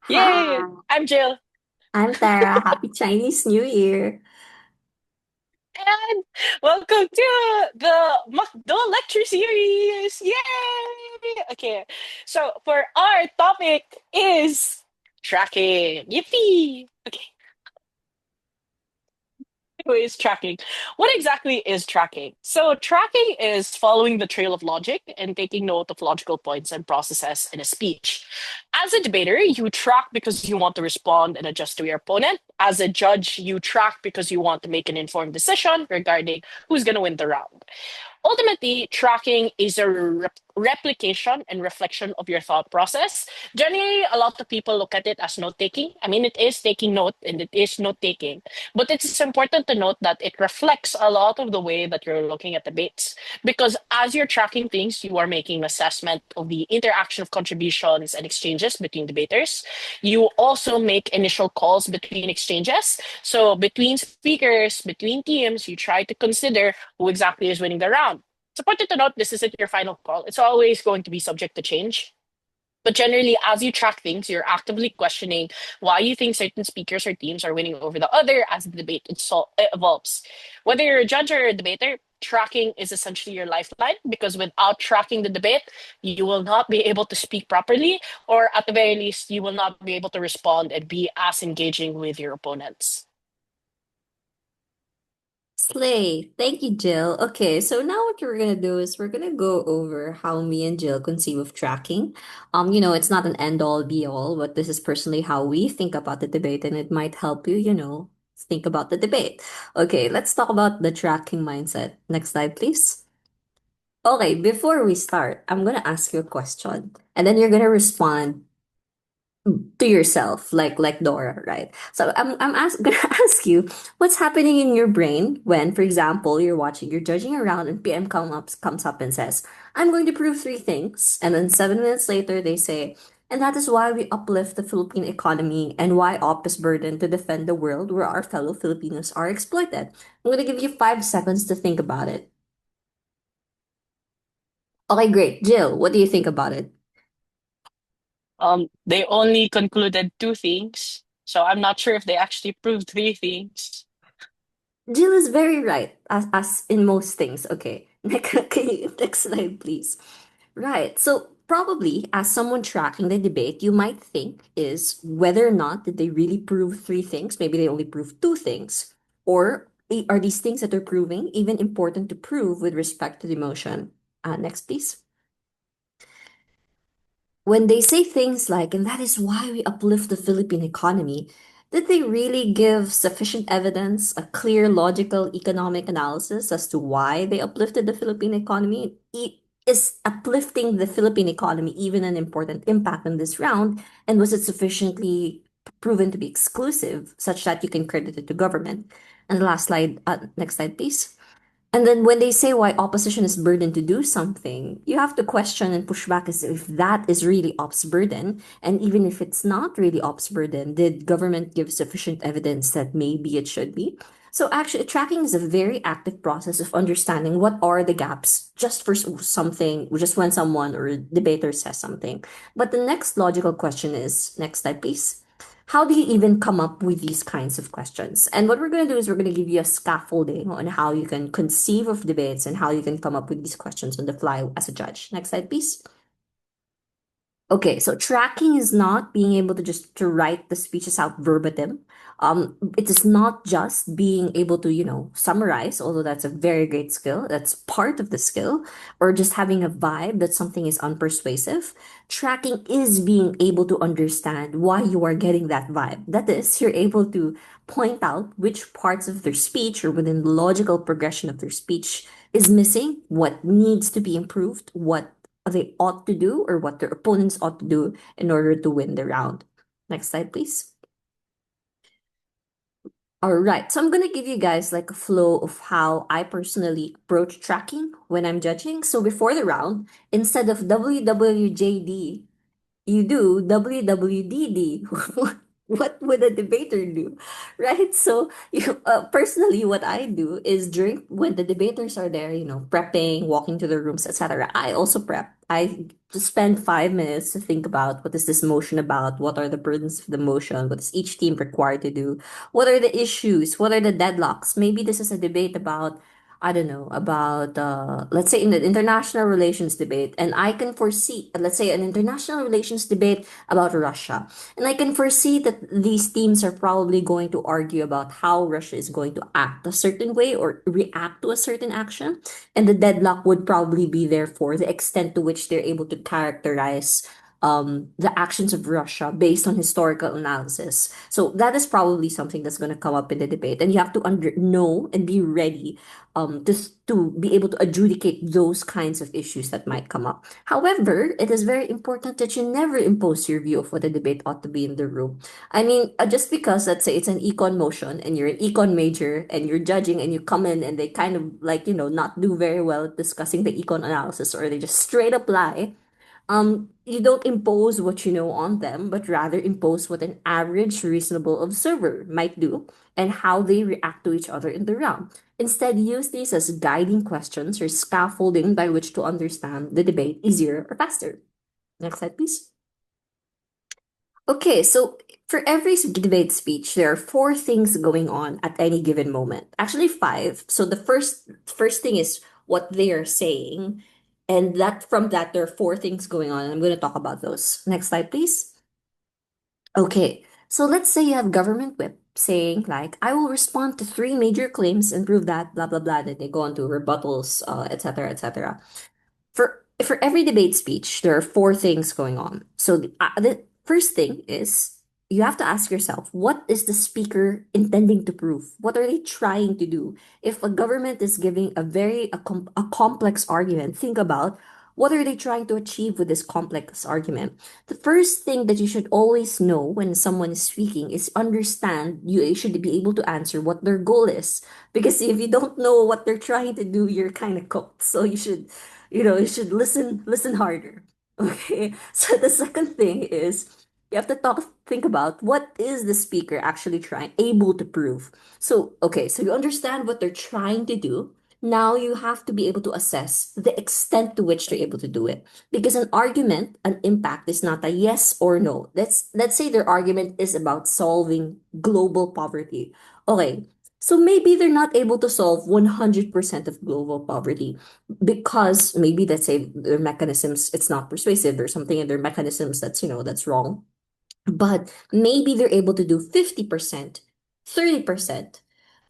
Yay! Hi, I'm Jill. I'm Tara. Happy Chinese New Year. And welcome to the McDo lecture series. Yay! Okay, so for our topic is tracking. Yippee! Okay, anyways, tracking. What exactly is tracking? So, tracking is following the trail of logic and taking note of logical points and processes in a speech. As a debater, you track because you want to respond and adjust to your opponent. As a judge, you track because you want to make an informed decision regarding who's going to win the round. Ultimately, tracking is a replication and reflection of your thought process. Generally, a lot of people look at it as note taking. I mean, it is taking note and it is note taking, but it's important to note that it reflects a lot of the way that you're looking at debates. Because as you're tracking things, you are making an assessment of the interaction of contributions and exchanges between debaters. You also make initial calls between exchanges. So, between speakers, between teams, you try to consider who exactly is winning the round. It's important to note this isn't your final call. It's always going to be subject to change. But generally, as you track things, you're actively questioning why you think certain speakers or teams are winning over the other as the debate evolves. Whether you're a judge or a debater, tracking is essentially your lifeline because without tracking the debate, you will not be able to speak properly, or at the very least, you will not be able to respond and be as engaging with your opponents. Slay. Thank you, Jill. Okay, so now what we're gonna do is we're gonna go over how me and Jill conceive of tracking. It's not an end all be all, but this is personally how we think about the debate, and it might help you, think about the debate. Okay, let's talk about the tracking mindset. Next slide, please. Okay, before we start, I'm gonna ask you a question, and then you're gonna respond to yourself like Dora, right? So gonna ask you what's happening in your brain when, for example, you're judging around and PM comes up and says, I'm going to prove three things, and then 7 minutes later they say, and that is why we uplift the Philippine economy and why OP is burdened to defend the world where our fellow Filipinos are exploited. I'm gonna give you 5 seconds to think about it. Okay, great. Jill, what do you think about it? They only concluded two things, so I'm not sure if they actually proved three things. Jill is very right, as in most things. Okay, next slide, please. Right. So probably, as someone tracking the debate, you might think is whether or not did they really prove three things? Maybe they only proved two things, or are these things that they're proving even important to prove with respect to the motion? Next, please. When they say things like, and that is why we uplift the Philippine economy, did they really give sufficient evidence, a clear, logical, economic analysis as to why they uplifted the Philippine economy? Is uplifting the Philippine economy even an important impact in this round? And was it sufficiently proven to be exclusive such that you can credit it to government? And the last slide, next slide, please. And then when they say why opposition is burdened to do something, you have to question and push back as if that is really ops burden. And even if it's not really ops burden, did government give sufficient evidence that maybe it should be? So actually, tracking is a very active process of understanding what are the gaps just for something, just when someone or a debater says something. But the next logical question is, next slide, please. How do you even come up with these kinds of questions? And what we're going to do is we're going to give you a scaffolding on how you can conceive of debates and how you can come up with these questions on the fly as a judge. Next slide, please. Okay, so tracking is not being able to just to write the speeches out verbatim. It is not just being able to, summarize, although that's a very great skill. That's part of the skill, or just having a vibe that something is unpersuasive. Tracking is being able to understand why you are getting that vibe. That is, you're able to point out which parts of their speech or within the logical progression of their speech is missing, what needs to be improved, what they ought to do or what their opponents ought to do in order to win the round. Next slide, please. All right, so I'm gonna give you guys like a flow of how I personally approach tracking when I'm judging. So before the round, instead of WWJD, you do WWDD. what would a debater do, right? So, personally, what I do is during when the debaters are there, prepping, walking to the rooms, etc. I also prep. I just spend 5 minutes to think about what is this motion about, what are the burdens of the motion, what is each team required to do, what are the issues, what are the deadlocks. Maybe this is a debate about. I don't know, about, let's say, in the international relations debate, and I can foresee, let's say, an international relations debate about Russia. And I can foresee that these teams are probably going to argue about how Russia is going to act a certain way or react to a certain action. And the deadlock would probably be there for the extent to which they're able to characterize the actions of Russia based on historical analysis. So that is probably something that's going to come up in the debate. And you have to know and be ready to be able to adjudicate those kinds of issues that might come up. However, it is very important that you never impose your view of what the debate ought to be in the room. I mean, just because, let's say, it's an econ motion and you're an econ major and you're judging and you come in and they kind of like, not do very well at discussing the econ analysis or they just straight up lie, you don't impose what you know on them, but rather impose what an average reasonable observer might do and how they react to each other in the round. Instead, use these as guiding questions or scaffolding by which to understand the debate easier or faster. Next slide, please. Okay, so for every debate speech, there are four things going on at any given moment. Actually, five. So the first thing is what they are saying, and that from that there are four things going on. And I'm going to talk about those. Next slide, please. Okay, so let's say you have government whip saying like, "I will respond to three major claims and prove that blah blah blah." Then they go on to rebuttals, etc. etc. For every debate speech, there are four things going on. So the first thing is you have to ask yourself, what is the speaker intending to prove? What are they trying to do? If a government is giving a complex argument, think about what are they trying to achieve with this complex argument. The first thing that you should always know when someone is speaking is understand you should be able to answer what their goal is. Because if you don't know what they're trying to do, you're kind of cooked. So you should listen harder. Okay. So the second thing is you have to think about what is the speaker actually able to prove. So, okay, so you understand what they're trying to do. Now you have to be able to assess the extent to which they're able to do it. Because an argument, an impact is not a yes or no. Let's say their argument is about solving global poverty. Okay. So maybe they're not able to solve 100% of global poverty because maybe let's say their mechanisms it's not persuasive. There's something in their mechanisms that's wrong, but maybe they're able to do 50%, 30%,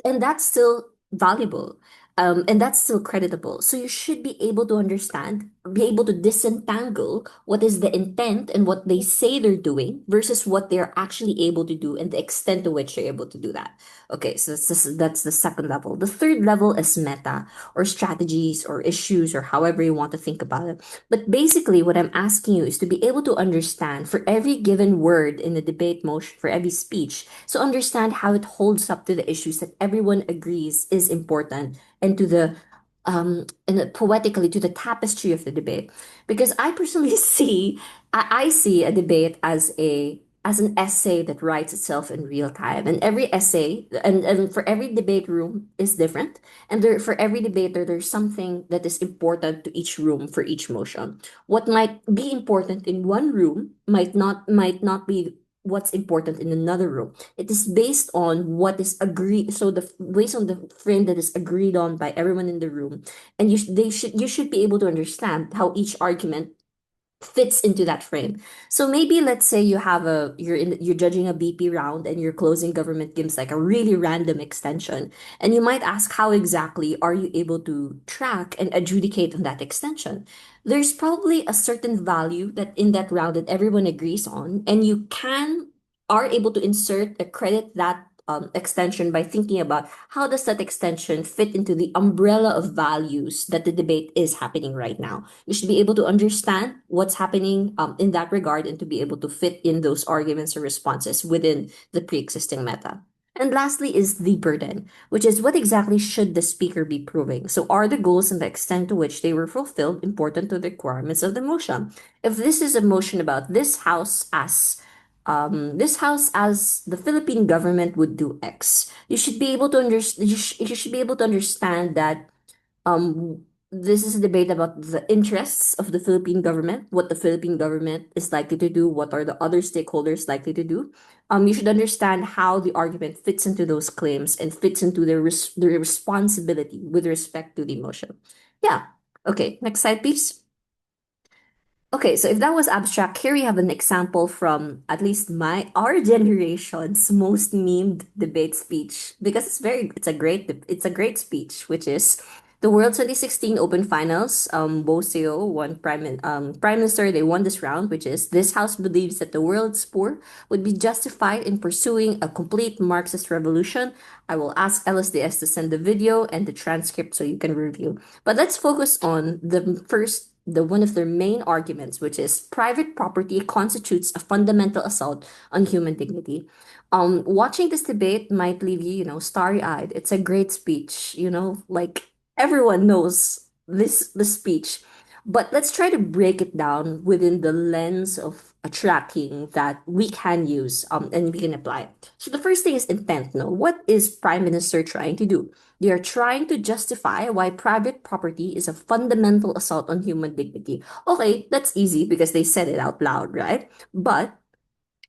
and that's still valuable. And that's still creditable. So you should be able to understand, be able to disentangle what is the intent and what they say they're doing versus what they're actually able to do and the extent to which they're able to do that. Okay, so that's the second level. The third level is meta or strategies or issues or however you want to think about it. But basically, what I'm asking you is to be able to understand for every given word in the debate motion, for every speech, so understand how it holds up to the issues that everyone agrees is important and to the poetically to the tapestry of the debate. Because I personally I see a debate as an essay that writes itself in real time. And every essay and for every debate room is different. And for every debater, there's something that is important to each room for each motion. What might be important in one room might not be what's important in another room. It is based on what is agreed. So based on the frame that is agreed on by everyone in the room, and you should be able to understand how each argument fits into that frame. So maybe let's say you're judging a BP round and your closing government gives like a really random extension. And you might ask how exactly are you able to track and adjudicate on that extension? There's probably a certain value that in that round that everyone agrees on, and you are able to insert a credit that extension by thinking about how does that extension fit into the umbrella of values that the debate is happening right now. You should be able to understand what's happening in that regard and to be able to fit in those arguments or responses within the pre-existing meta. And lastly is the burden, which is what exactly should the speaker be proving? So are the goals and the extent to which they were fulfilled important to the requirements of the motion? If this is a motion about this house as this house, as the Philippine government would do X. You should be able to you should be able to understand that this is a debate about the interests of the Philippine government, what the Philippine government is likely to do, what are the other stakeholders likely to do. You should understand how the argument fits into those claims and fits into their responsibility with respect to the emotion. Yeah. Okay, next slide, please. Okay, so if that was abstract, here we have an example from at least our generation's most memed debate speech because it's a great speech, which is the World 2016 Open Finals. Boseo won Prime Minister. They won this round, which is this House believes that the world's poor would be justified in pursuing a complete Marxist revolution. I will ask LSDS to send the video and the transcript so you can review. But let's focus on the one of their main arguments, which is private property constitutes a fundamental assault on human dignity. Watching this debate might leave you, starry-eyed. It's a great speech, like everyone knows the speech. But let's try to break it down within the lens of a tracking that we can use and we can apply. So the first thing is intent. No, what is Prime Minister trying to do? They are trying to justify why private property is a fundamental assault on human dignity. Okay, that's easy because they said it out loud, right? But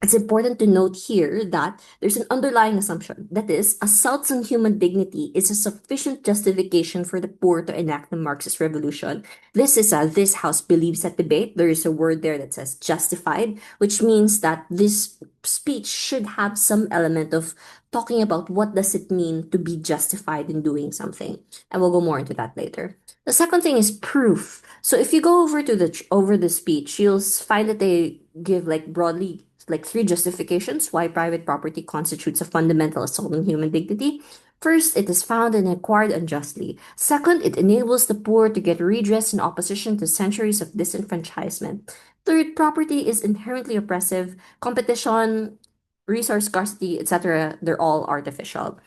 it's important to note here that there's an underlying assumption. That is, assaults on human dignity is a sufficient justification for the poor to enact the Marxist revolution. This House believes that debate. There is a word there that says justified, which means that this speech should have some element of talking about what does it mean to be justified in doing something. And we'll go more into that later. The second thing is proof. So if you go over the speech, you'll find that they give like broadly like three justifications why private property constitutes a fundamental assault on human dignity. First, it is found and acquired unjustly. Second, it enables the poor to get redress in opposition to centuries of disenfranchisement. Third, property is inherently oppressive. Competition, resource scarcity, etc., they're all artificial.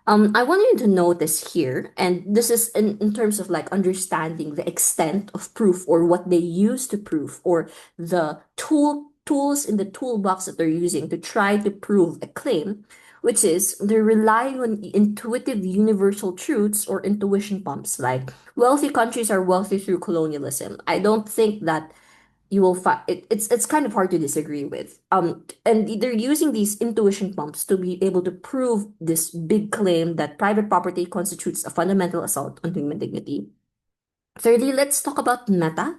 I want you to notice here, and this is in terms of like understanding the extent of proof or what they use to prove or the tools in the toolbox that they're using to try to prove a claim, which is they're relying on intuitive universal truths or intuition pumps. Like wealthy countries are wealthy through colonialism. I don't think that you will find it's kind of hard to disagree with. And they're using these intuition pumps to be able to prove this big claim that private property constitutes a fundamental assault on human dignity. Thirdly, let's talk about meta.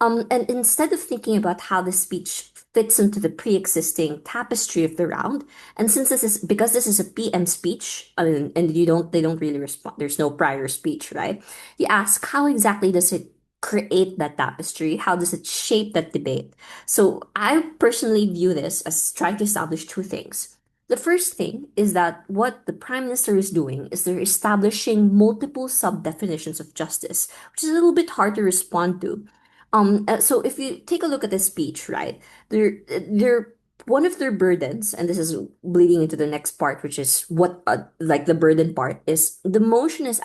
And instead of thinking about how the speech fits into the pre-existing tapestry of the round, and since this is a PM speech, I mean, and they don't really respond. There's no prior speech, right? You ask, how exactly does it create that tapestry? How does it shape that debate? So I personally view this as trying to establish two things. The first thing is that what the Prime Minister is doing is they're establishing multiple sub-definitions of justice, which is a little bit hard to respond to. So if you take a look at the speech, right, they're one of their burdens, and this is bleeding into the next part, which is what like the burden part is the motion is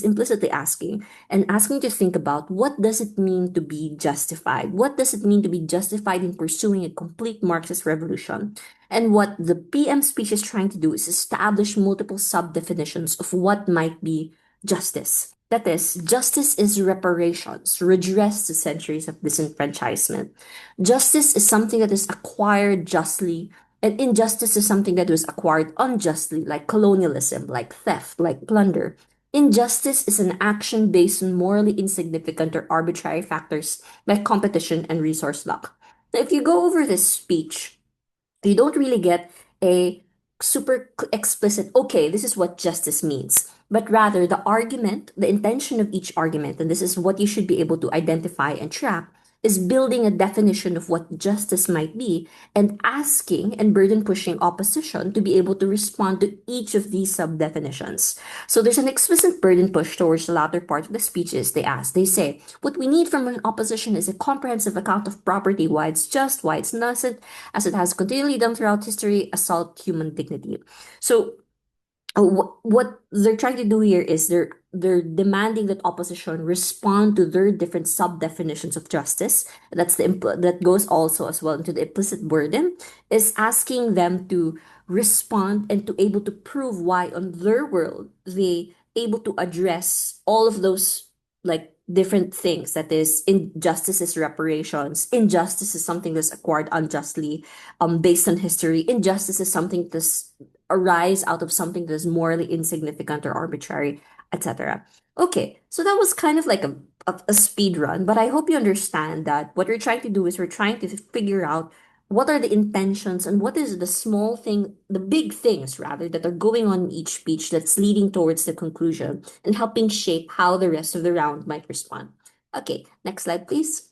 implicitly asking to think about what does it mean to be justified? What does it mean to be justified in pursuing a complete Marxist revolution? And what the PM speech is trying to do is establish multiple sub-definitions of what might be justice. That is, justice is reparations, redress to centuries of disenfranchisement. Justice is something that is acquired justly, and injustice is something that was acquired unjustly, like colonialism, like theft, like plunder. Injustice is an action based on morally insignificant or arbitrary factors like competition and resource luck. Now, if you go over this speech, you don't really get a explicit, okay, this is what justice means, but rather the intention of each argument, and this is what you should be able to identify and track, is building a definition of what justice might be and asking and burden pushing opposition to be able to respond to each of these sub definitions. So there's an explicit burden push towards the latter part of the speeches. They say, what we need from an opposition is a comprehensive account of property, why it's just, why it's innocent, as it has continually done throughout history, assault human dignity. So what they're trying to do here is they're demanding that opposition respond to their different sub definitions of justice. That's that goes also as well into the implicit burden, is asking them to respond and to able to prove why on their world they able to address all of those like different things. That is, injustice is reparations, injustice is something that's acquired unjustly, based on history, injustice is something that's arise out of something that's morally insignificant or arbitrary, etc. Okay, so that was kind of like a speed run, but I hope you understand that what we're trying to do is we're trying to figure out what are the intentions and what is the small thing, the big things rather, that are going on in each speech that's leading towards the conclusion and helping shape how the rest of the round might respond. Okay, next slide, please.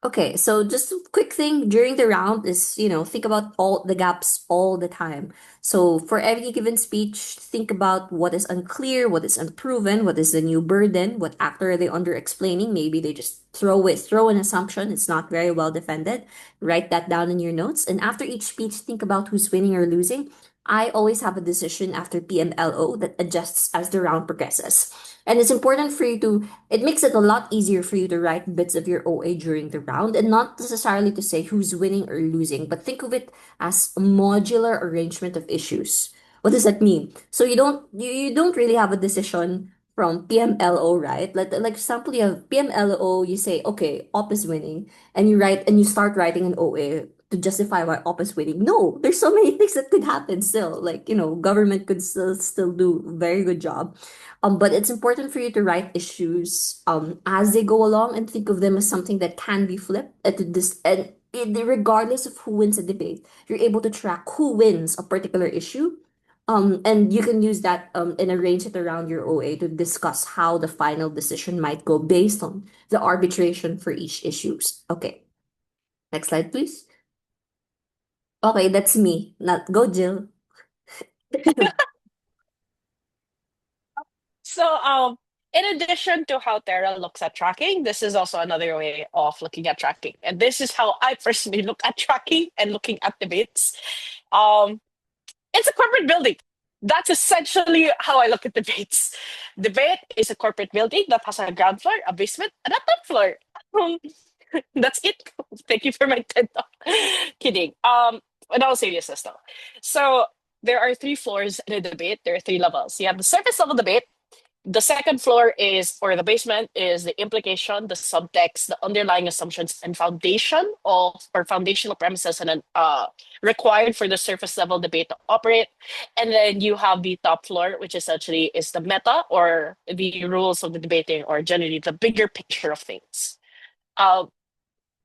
Okay, so just a quick thing during the round is, think about all the gaps all the time. So for every given speech, think about what is unclear, what is unproven, what is the new burden, what actor are they under explaining? Maybe they just throw an assumption, it's not very well defended. Write that down in your notes. And after each speech, think about who's winning or losing. I always have a decision after PMLO that adjusts as the round progresses. And it's important for you to it makes it a lot easier for you to write bits of your OA during the round and not necessarily to say who's winning or losing, but think of it as a modular arrangement of issues. What does that mean? So you don't really have a decision from PMLO, right? Like example, you have PMLO, you say, okay, op is winning, and you start writing an OA to justify why op is winning. No, there's so many things that could happen still. Like, government could still do a very good job. But it's important for you to write issues as they go along and think of them as something that can be flipped at this and regardless of who wins a debate, you're able to track who wins a particular issue. And you can use that and arrange it around your OA to discuss how the final decision might go based on the arbitration for each issues. Okay, next slide, please. Okay, that's me. Not go, Jill. So, in addition to how Terra looks at tracking, this is also another way of looking at tracking. And this is how I personally look at tracking and looking at debates. Um, it's a corporate building. That's essentially how I look at debates. Debate is a corporate building that has a ground floor, a basement, and a top floor. Um, that's it. Thank you for my TED talk. Kidding. In all seriousness though. So there are three floors in a debate. There are three levels. You have the surface level debate. The second floor is, or the basement is the implication, the subtext, the underlying assumptions and foundation of, or foundational premises and required for the surface level debate to operate. And then you have the top floor, which essentially is the meta or the rules of the debating, or generally the bigger picture of things. Uh,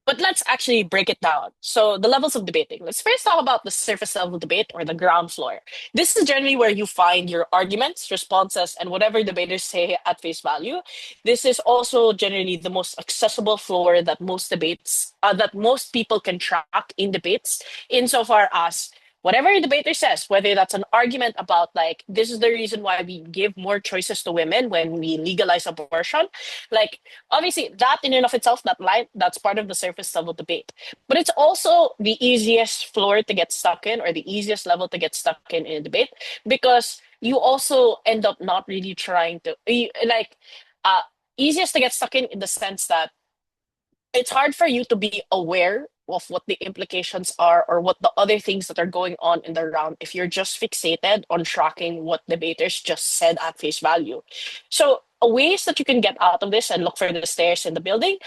but let's actually break it down. So, the levels of debating. Let's first talk about the surface level debate or the ground floor. This is generally where you find your arguments, responses, and whatever debaters say at face value. This is also generally the most accessible floor that that most people can track in debates, insofar as whatever a debater says, whether that's an argument about like this is the reason why we give more choices to women when we legalize abortion, like obviously that in and of itself, that line, that's part of the surface level debate, but it's also the easiest floor to get stuck in, or the easiest level to get stuck in a debate, because you also end up not really trying to like uh easiest to get stuck in the sense that it's hard for you to be aware of what the implications are or what the other things that are going on in the round if you're just fixated on tracking what debaters just said at face value. So, ways that you can get out of this and look for the stairs in the building,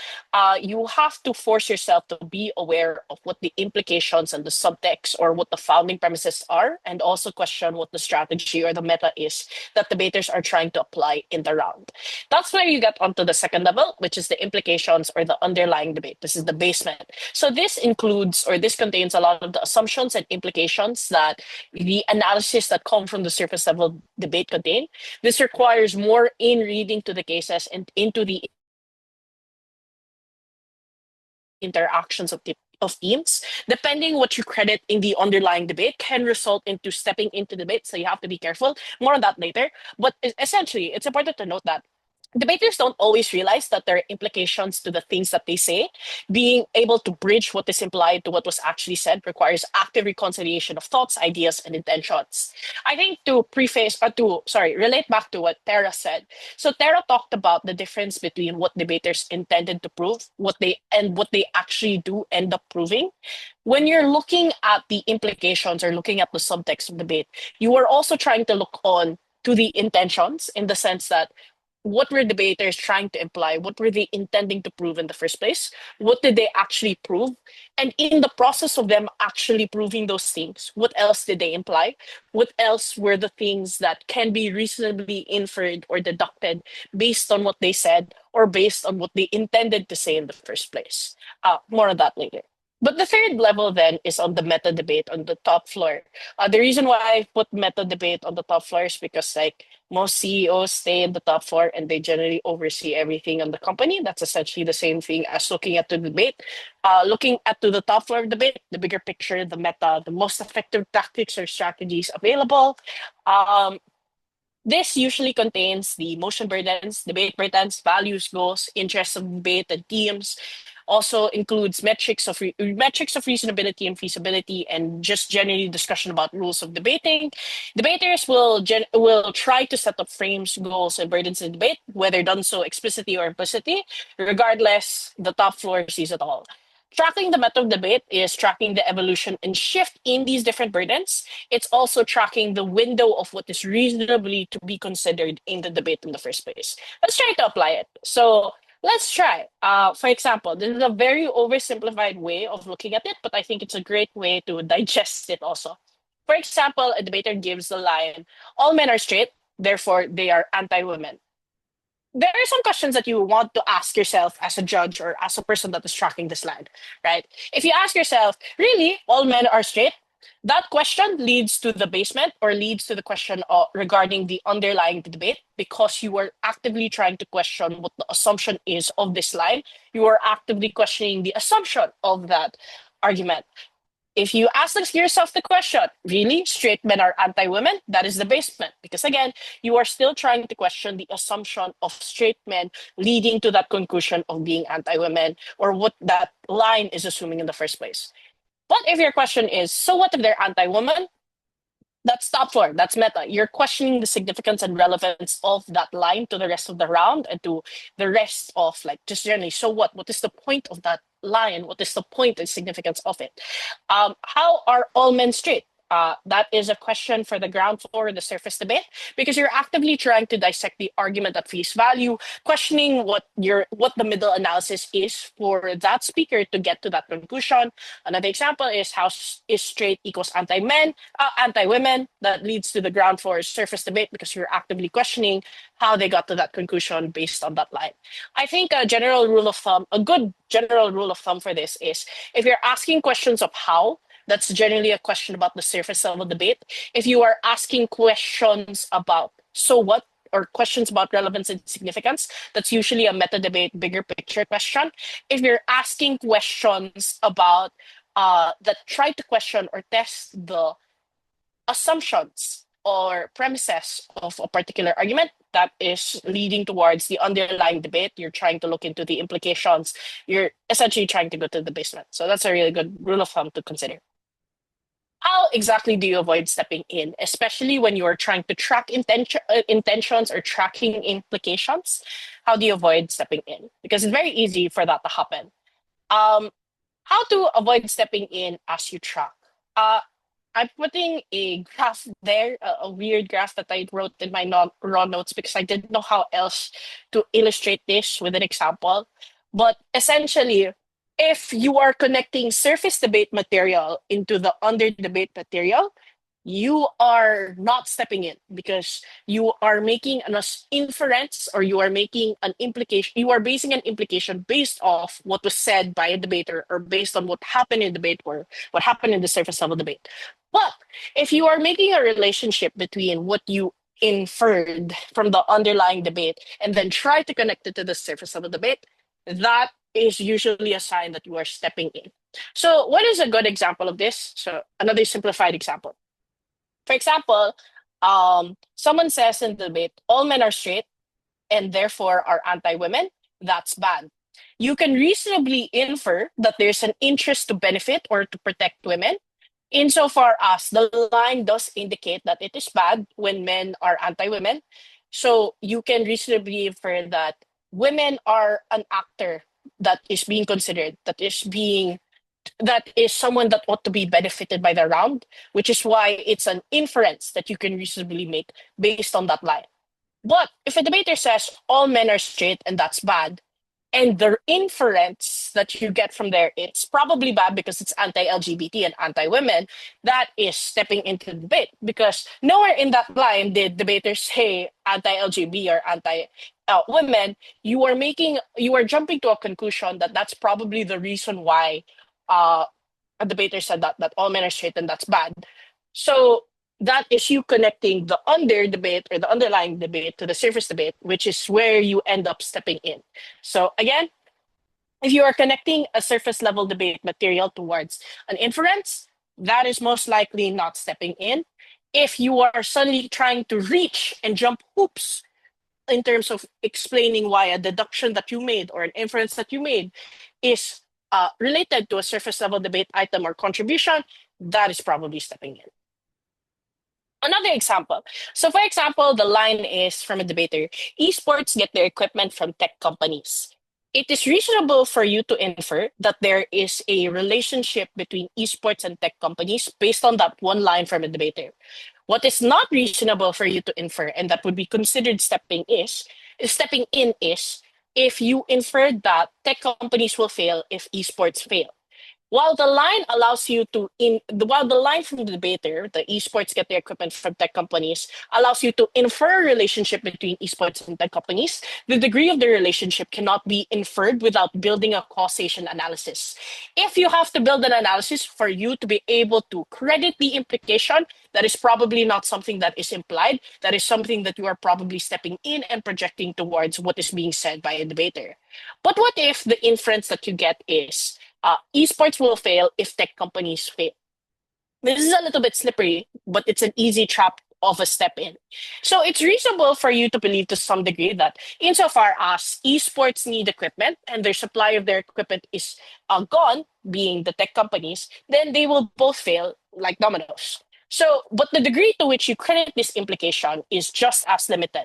you have to force yourself to be aware of what the implications and the subtext or what the founding premises are, and also question what the strategy or the meta is that debaters are trying to apply in the round. That's where you get onto the second level, which is the implications or the underlying debate. This is the basement. So this includes, or this contains a lot of the assumptions and implications that the analysis that come from the surface level debate contain. This requires more in reading to the cases and into the interactions of teams. Depending what you credit in the underlying debate can result into stepping into debate. So you have to be careful. More on that later. But essentially, it's important to note that debaters don't always realize that there are implications to the things that they say. Being able to bridge what is implied to what was actually said requires active reconciliation of thoughts, ideas, and intentions. I think to preface, relate back to what Tara said. So Tara talked about the difference between what debaters intended to prove, what they actually do end up proving. When you're looking at the implications or looking at the subtext of debate, you are also trying to look on to the intentions in the sense that what were debaters trying to imply? What were they intending to prove in the first place? What did they actually prove? And in the process of them actually proving those things, what else did they imply? What else were the things that can be reasonably inferred or deducted based on what they said or based on what they intended to say in the first place? More on that later. But the third level then is on the meta debate on the top floor. The reason why I put meta debate on the top floor is because like most CEOs stay in the top floor and they generally oversee everything on the company. That's essentially the same thing as looking at the debate. Looking at to the top floor of the debate, the bigger picture, the meta, the most effective tactics or strategies available. Um, this usually contains the motion burdens, debate burdens, values, goals, interests of debate, and themes. Also includes metrics of reasonability and feasibility, and just generally discussion about rules of debating. Debaters will try to set up frames, goals, and burdens in debate, whether done so explicitly or implicitly. Regardless, the top floor sees it all. Tracking the meta of debate is tracking the evolution and shift in these different burdens. It's also tracking the window of what is reasonably to be considered in the debate in the first place. Let's try to apply it. So let's try. For example, this is a very oversimplified way of looking at it, but I think it's a great way to digest it also. For example, a debater gives the line, all men are straight, therefore they are anti-women. There are some questions that you want to ask yourself as a judge or as a person that is tracking this line, right? If you ask yourself, really, all men are straight? That question leads to the basement or leads to the question regarding the underlying debate because you are actively trying to question what the assumption is of this line. You are actively questioning the assumption of that argument. If you ask yourself the question, really, straight men are anti women? That is the basement. Because again, you are still trying to question the assumption of straight men leading to that conclusion of being anti women or what that line is assuming in the first place. But if your question is, so what if they're anti woman? That's top floor. That's meta. You're questioning the significance and relevance of that line to the rest of the round and to the rest of like just generally. So what? What is the point of that line? What is the point and significance of it? How are all men straight? That is a question for the ground floor, the surface debate, because you're actively trying to dissect the argument at face value, questioning what the middle analysis is for that speaker to get to that conclusion. Another example is how is straight equals anti-men, anti-women. That leads to the ground floor surface debate because you're actively questioning how they got to that conclusion based on that line. I think a good general rule of thumb for this is if you're asking questions of how, that's generally a question about the surface level debate. If you are asking questions about so what or questions about relevance and significance, that's usually a meta debate, bigger picture question. If you're asking questions about that try to question or test the assumptions or premises of a particular argument that is leading towards the underlying debate. You're trying to look into the implications. You're essentially trying to go to the basement. So that's a really good rule of thumb to consider. How exactly do you avoid stepping in, especially when you're trying to track intentions or tracking implications? How do you avoid stepping in? Because it's very easy for that to happen. Um, how to avoid stepping in as you track? Uh, I'm putting a graph there, a weird graph that I wrote in my raw notes because I didn't know how else to illustrate this with an example. But essentially, if you are connecting surface debate material into the under debate material, you are not stepping in because you are making an inference or you are making an implication. You are basing an implication based off what was said by a debater or based on what happened in debate or what happened in the surface level debate. But if you are making a relationship between what you inferred from the underlying debate and then try to connect it to the surface level debate, that is usually a sign that you are stepping in. So, what is a good example of this? So, another simplified example. For example, someone says in the debate, all men are straight, and therefore are anti-women, that's bad. You can reasonably infer that there's an interest to benefit or to protect women, insofar as the line does indicate that it is bad when men are anti-women. So you can reasonably infer that women are an actor that is being considered, that is someone that ought to be benefited by the round, which is why it's an inference that you can reasonably make based on that line. But if a debater says all men are straight and that's bad, and the inference that you get from there, it's probably bad because it's anti-LGBT and anti-women, that is stepping into the debate. Because nowhere in that line did debaters say anti-LGBT or anti-women. You are jumping to a conclusion that that's probably the reason why uh, a debater said that all men are straight and that's bad. So that is you connecting the under debate or the underlying debate to the surface debate, which is where you end up stepping in. So again, if you are connecting a surface level debate material towards an inference, that is most likely not stepping in. If you are suddenly trying to reach and jump hoops in terms of explaining why a deduction that you made or an inference that you made is related to a surface level debate item or contribution, that is probably stepping in. Another example. So, for example, the line is from a debater: esports get their equipment from tech companies. It is reasonable for you to infer that there is a relationship between esports and tech companies based on that one line from a debater. What is not reasonable for you to infer, and that would be considered stepping in is if you infer that tech companies will fail if esports fail. While the line from the debater, the esports get their equipment from tech companies, allows you to infer a relationship between esports and tech companies, the degree of the relationship cannot be inferred without building a causation analysis. If you have to build an analysis for you to be able to credit the implication, that is probably not something that is implied. That is something that you are probably stepping in and projecting towards what is being said by a debater. But what if the inference that you get is esports will fail if tech companies fail? This is a little bit slippery, but it's an easy trap of a step in. So it's reasonable for you to believe to some degree that insofar as esports need equipment and their supply of their equipment is gone, being the tech companies, then they will both fail like dominoes. So, but the degree to which you credit this implication is just as limited.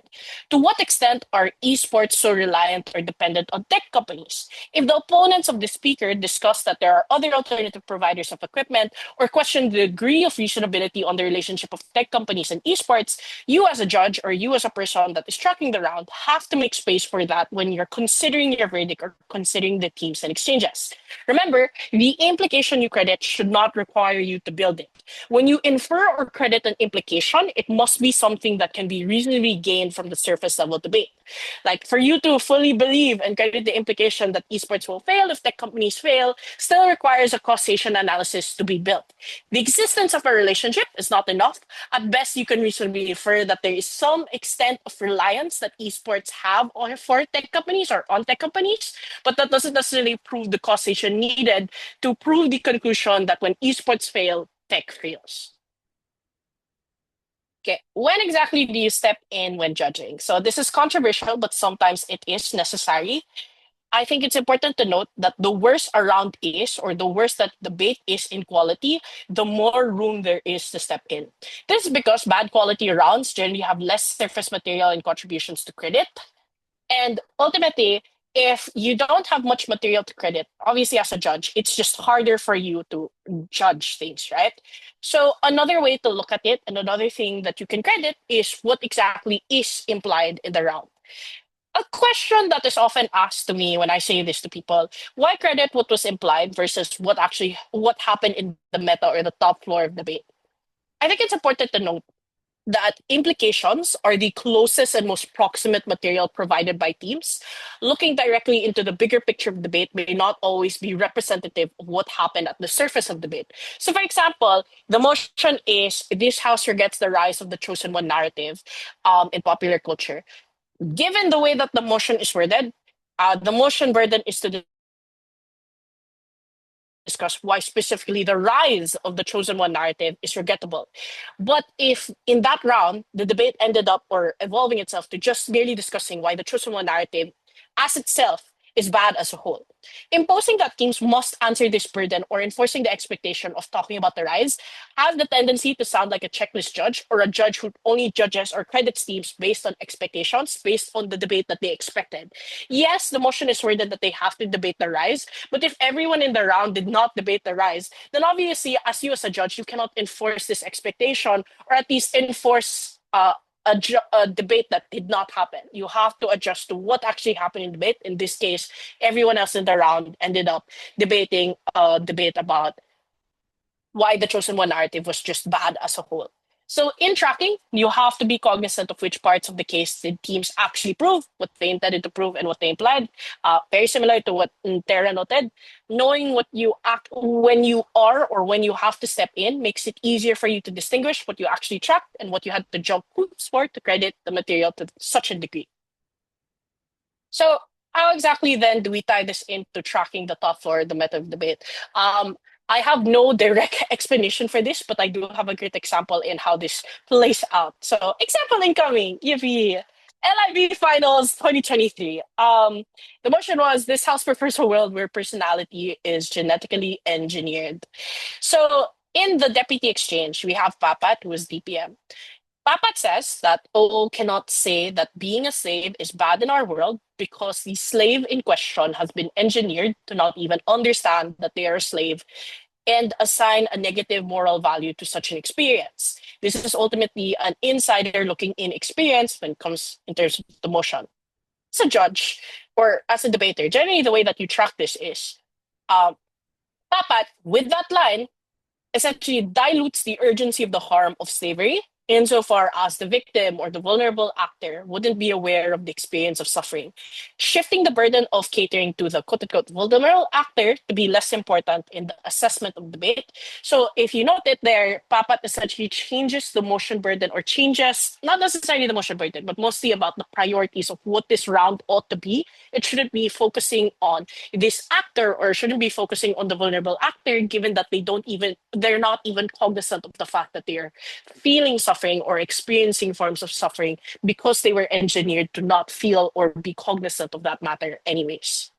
To what extent are esports so reliant or dependent on tech companies? If the opponents of the speaker discuss that there are other alternative providers of equipment or question the degree of reasonability on the relationship of tech companies and esports, you as a judge or you as a person that is tracking the round have to make space for that when you're considering your verdict or considering the teams and exchanges. Remember, the implication you credit should not require you to build it. When you infer or credit an implication, it must be something that can be reasonably gained from the surface level debate. Like for you to fully believe and credit the implication that esports will fail if tech companies fail still requires a causation analysis to be built. The existence of a relationship is not enough. At best, you can reasonably infer that there is some extent of reliance that esports have on for tech companies or on tech companies, but that doesn't necessarily prove the causation needed to prove the conclusion that when esports fail, tech fails. Okay, when exactly do you step in when judging? So this is controversial, but sometimes it is necessary. I think it's important to note that the worse a round is, or the worse that debate is in quality, the more room there is to step in. This is because bad quality rounds generally have less surface material and contributions to credit. And ultimately, if you don't have much material to credit, obviously as a judge, it's just harder for you to judge things, right? So another way to look at it, and another thing that you can credit is what exactly is implied in the round. A question that is often asked to me when I say this to people: why credit what was implied versus what happened in the meta or the top floor of debate? I think it's important to note that implications are the closest and most proximate material provided by teams. Looking directly into the bigger picture of debate may not always be representative of what happened at the surface of debate. So, for example, the motion is this house forgets the rise of the chosen one narrative in popular culture. Given the way that the motion is worded, the motion burden is to discuss why specifically the rise of the chosen one narrative is regrettable. But if in that round, the debate ended up or evolving itself to just merely discussing why the chosen one narrative as itself is bad as a whole. Imposing that teams must answer this burden or enforcing the expectation of talking about the rise has the tendency to sound like a checklist judge or a judge who only judges or credits teams based on expectations, based on the debate that they expected. Yes, the motion is worded that they have to debate the rise, but if everyone in the round did not debate the rise, then obviously, as you as a judge, you cannot enforce this expectation or at least enforce a debate that did not happen. You have to adjust to what actually happened in debate. In this case, everyone else in the round ended up debating a debate about why the chosen one narrative was just bad as a whole. So in tracking, you have to be cognizant of which parts of the case did teams actually prove, what they intended to prove, and what they implied. Very similar to what Tara noted. Knowing what you act when you are or when you have to step in makes it easier for you to distinguish what you actually tracked and what you had to jump hoops for to credit the material to such a degree. So how exactly then do we tie this into tracking the top floor, the meta of debate? I have no direct explanation for this, but I do have a great example in how this plays out. So example incoming, yippee. LIB Finals 2023. The motion was this house prefers a world where personality is genetically engineered. So in the deputy exchange, we have Papat, who is DPM. Papat says that OO cannot say that being a slave is bad in our world because the slave in question has been engineered to not even understand that they are a slave and assign a negative moral value to such an experience. This is ultimately an insider looking in experience when it comes in terms of the motion. As a judge or as a debater, generally the way that you track this is um, Papat, with that line, essentially dilutes the urgency of the harm of slavery insofar as the victim or the vulnerable actor wouldn't be aware of the experience of suffering, shifting the burden of catering to the quote unquote vulnerable actor to be less important in the assessment of debate. So if you note it there, Papat essentially changes the motion burden or changes not necessarily the motion burden, but mostly about the priorities of what this round ought to be. It shouldn't be focusing on this actor or shouldn't be focusing on the vulnerable actor given that they're not even cognizant of the fact that they're feeling suffering or experiencing forms of suffering because they were engineered to not feel or be cognizant of that matter anyways.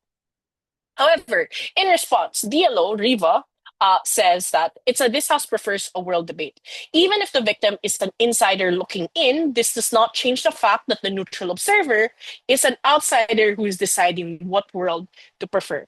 However, in response, DLO, Riva, says that this house prefers a world debate. Even if the victim is an insider looking in, this does not change the fact that the neutral observer is an outsider who is deciding what world to prefer.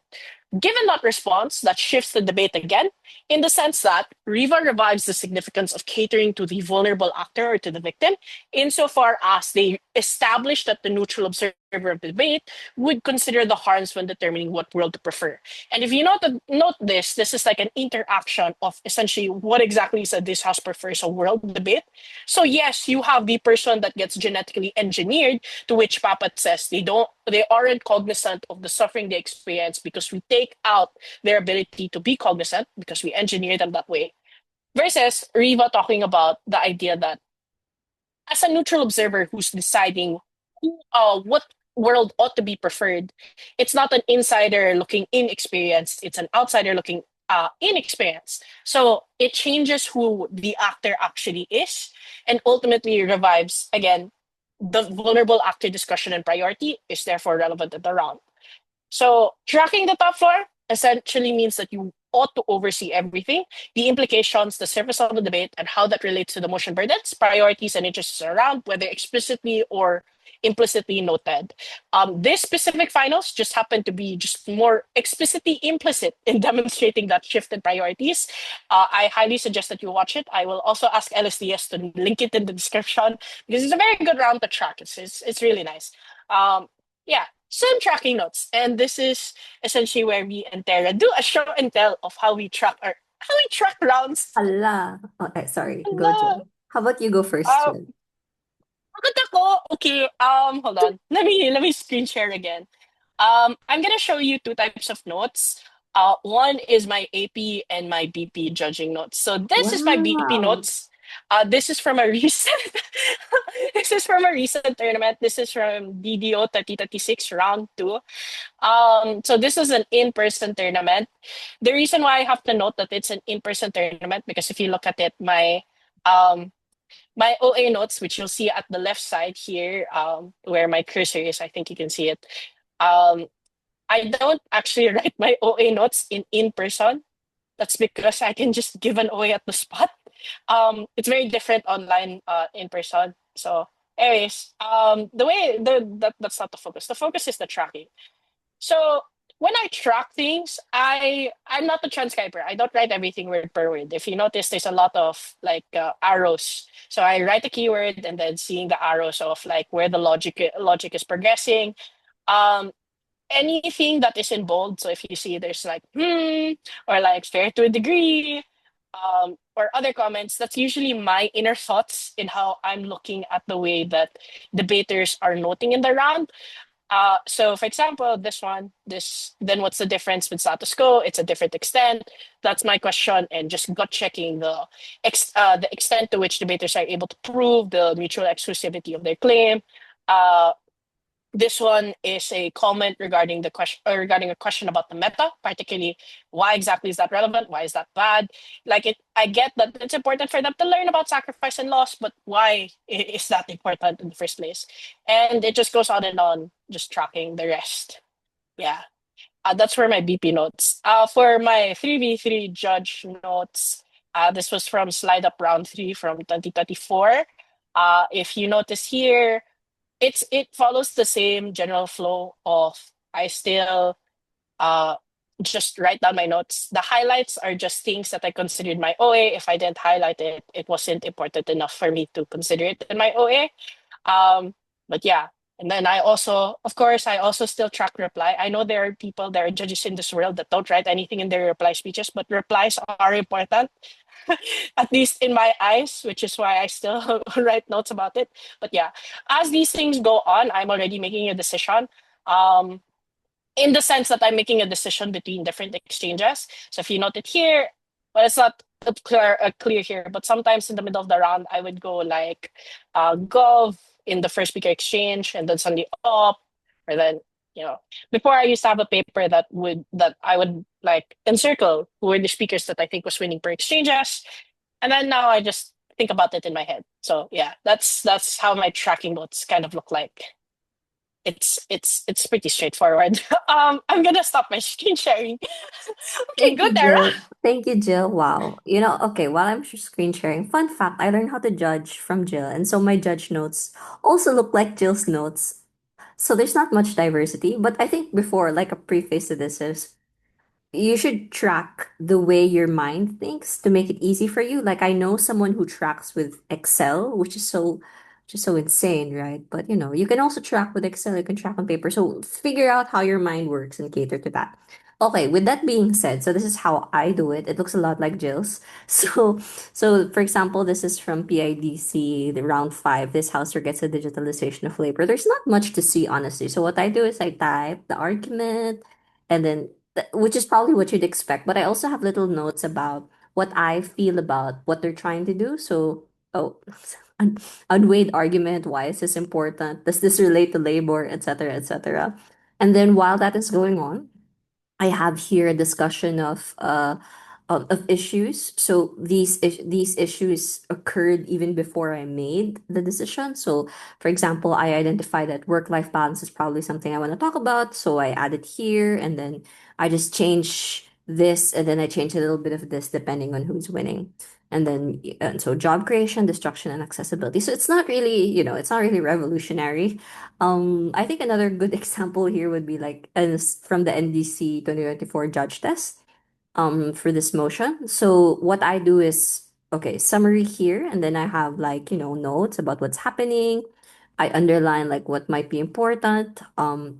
Given that response, that shifts the debate again, in the sense that Riva revives the significance of catering to the vulnerable actor or to the victim, insofar as they establish that the neutral observer of the debate would consider the harms when determining what world to prefer. And if you note this is like an interaction of essentially what exactly is this house prefers a world debate. So yes, you have the person that gets genetically engineered, to which Papat says they aren't cognizant of the suffering they experience because we take out their ability to be cognizant because we engineer them that way. Versus Riva talking about the idea that as a neutral observer who's deciding what world ought to be preferred, it's not an insider looking in experience, it's an outsider looking in experience. So it changes who the actor actually is and ultimately revives, again, the vulnerable actor discussion and priority is therefore relevant at the round. So tracking the top floor essentially means that you ought to oversee everything, the implications, the surface of the debate, and how that relates to the motion burdens, priorities, and interests around, whether explicitly or implicitly noted. This specific finals just happened to be just more explicitly implicit in demonstrating that shift in priorities. I highly suggest that you watch it. I will also ask LSDS to link it in the description because it's a very good round to track. It's really nice. Yeah, some tracking notes, and this is essentially where me and Tara do a show and tell of how we track rounds. Allah. Okay, sorry. Go, Hala. Jill. How about you go first, Um, Jill? Bakit ako? Okay, hold on. Let me screen share again. I'm gonna show you two types of notes. One is my AP and my BP judging notes. So this is my BP Wow. notes. This is from a recent this is from a recent tournament. This is from DDO 3036 round 2. So this is an in-person tournament. The reason why I have to note that it's an in-person tournament, because if you look at it, um my OA notes, which you'll see at the left side here, where my cursor is, I think you can see it. Um, I don't actually write my OA notes in person. That's because I can just give an OA at the spot. It's very different online, in person. So, anyways, the way that's not the focus. The focus is the tracking. So when I track things, I'm not a transcriber. I don't write everything word per word. If you notice, there's a lot of like arrows. So I write a keyword and then seeing the arrows of like where the logic is progressing. Um, Anything that is in bold. So if you see there's like or like fair to a degree, or other comments, that's usually my inner thoughts in how I'm looking at the way that debaters are noting in the round. So for example, this one, this then what's the difference with status quo? It's a different extent. That's my question, and just gut checking the extent to which debaters are able to prove the mutual exclusivity of their claim. Uh, this one is a comment regarding the question, or regarding a question about the meta, particularly why exactly is that relevant? Why is that bad? Like it, I get that it's important for them to learn about sacrifice and loss, but why is that important in the first place? And it just goes on and on, just tracking the rest. Yeah, that's for my BP notes. For my 3v3 judge notes, this was from Slide Up Round 3 from 2024. If you notice here, it follows the same general flow of I still uh just write down my notes. The highlights are just things that I considered my OA. If I didn't highlight it, it wasn't important enough for me to consider it in my OA. But yeah. And then I also, of course, I also still track reply. I know there are people, there are judges in this world that don't write anything in their reply speeches, but replies are important, at least in my eyes, which is why I still write notes about it. But yeah, as these things go on, I'm already making a decision. Um, in the sense that I'm making a decision between different exchanges. So if you note it here, well, it's not clear here, but sometimes in the middle of the round, I would go like gov in the first speaker exchange, and then suddenly up, or then you know, before I used to have a paper that I would like encircle who were the speakers that I think was winning per exchanges, and then now I just think about it in my head. So yeah, that's how my tracking notes kind of look like. It's pretty straightforward. I'm gonna stop my screen sharing. Okay, Thank good, you, Tara. Jill. Thank you, Jill. Wow. Okay, while I'm screen sharing, fun fact, I learned how to judge from Jill. And so my judge notes also look like Jill's notes. So there's not much diversity. But I think before, like a preface to this is you should track the way your mind thinks to make it easy for you. Like I know someone who tracks with Excel, which is so insane, right? But you can also track with Excel, you can track on paper. So figure out how your mind works and cater to that. Okay, with that being said, so this is how I do it. It looks a lot like Jill's. So for example, this is from PIDC, the round 5. This house forgets the digitalization of labor. There's not much to see, honestly. So what I do is I type the argument and then which is probably what you'd expect. But I also have little notes about what I feel about what they're trying to do. So, oh, un- unweighed argument. Why is this important? Does this relate to labor, etc., etc.? And then while that is going on, I have here a discussion of issues. So these issues occurred even before I made the decision. So for example, I identified that work-life balance is probably something I want to talk about. So I add it here and then I just change this and then I change a little bit of this depending on who's winning. And so job creation, destruction, and accessibility. So it's not really revolutionary. I think another good example here would be like from the NDC 2024 judge test for this motion. So what I do is okay, summary here, and then I have like, notes about what's happening. I underline like what might be important,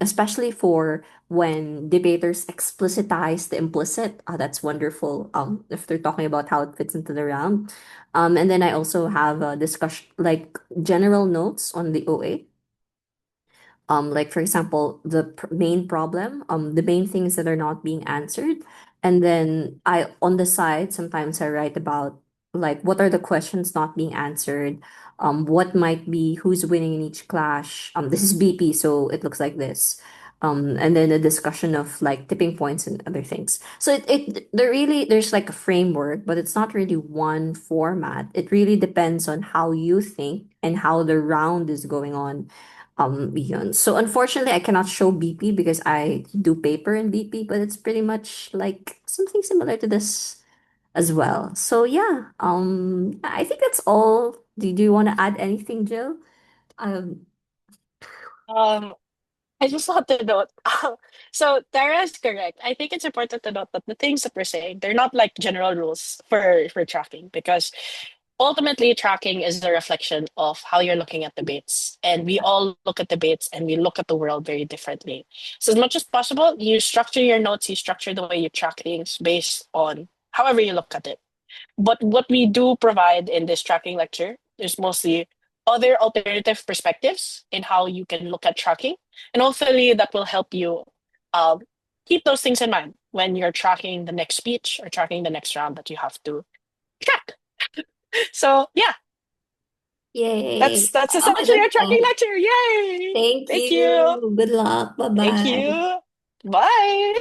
especially for when debaters explicitize the implicit. That's wonderful. If they're talking about how it fits into the round. And then I also have a discussion like general notes on the OA, like for example main problem, the main things that are not being answered, and then I on the side sometimes I write about like what are the questions not being answered, what might be who's winning in each clash. This is BP, so it looks like this. And then a discussion of like tipping points and other things. So there's like a framework, but it's not really one format. It really depends on how you think and how the round is going on. Yun. So unfortunately, I cannot show BP because I do paper in BP, but it's pretty much like something similar to this as well. So yeah, I think that's all. Do you want to add anything, Jill? Um, Um, I just want to note. So Tara is correct. I think it's important to note that the things that we're saying, they're not like general rules for tracking because ultimately tracking is a reflection of how you're looking at debates. And we all look at debates and we look at the world very differently. So as much as possible, you structure your notes, you structure the way you track things based on however you look at it. But what we do provide in this tracking lecture is mostly other alternative perspectives in how you can look at tracking. And hopefully that will help you uh, keep those things in mind when you're tracking the next speech or tracking the next round that you have to track. So yeah, Yay. that's Okay, essentially that's our tracking all. lecture. Yay! Thank Thank you. you. Good luck. Bye Thank bye. you. Bye.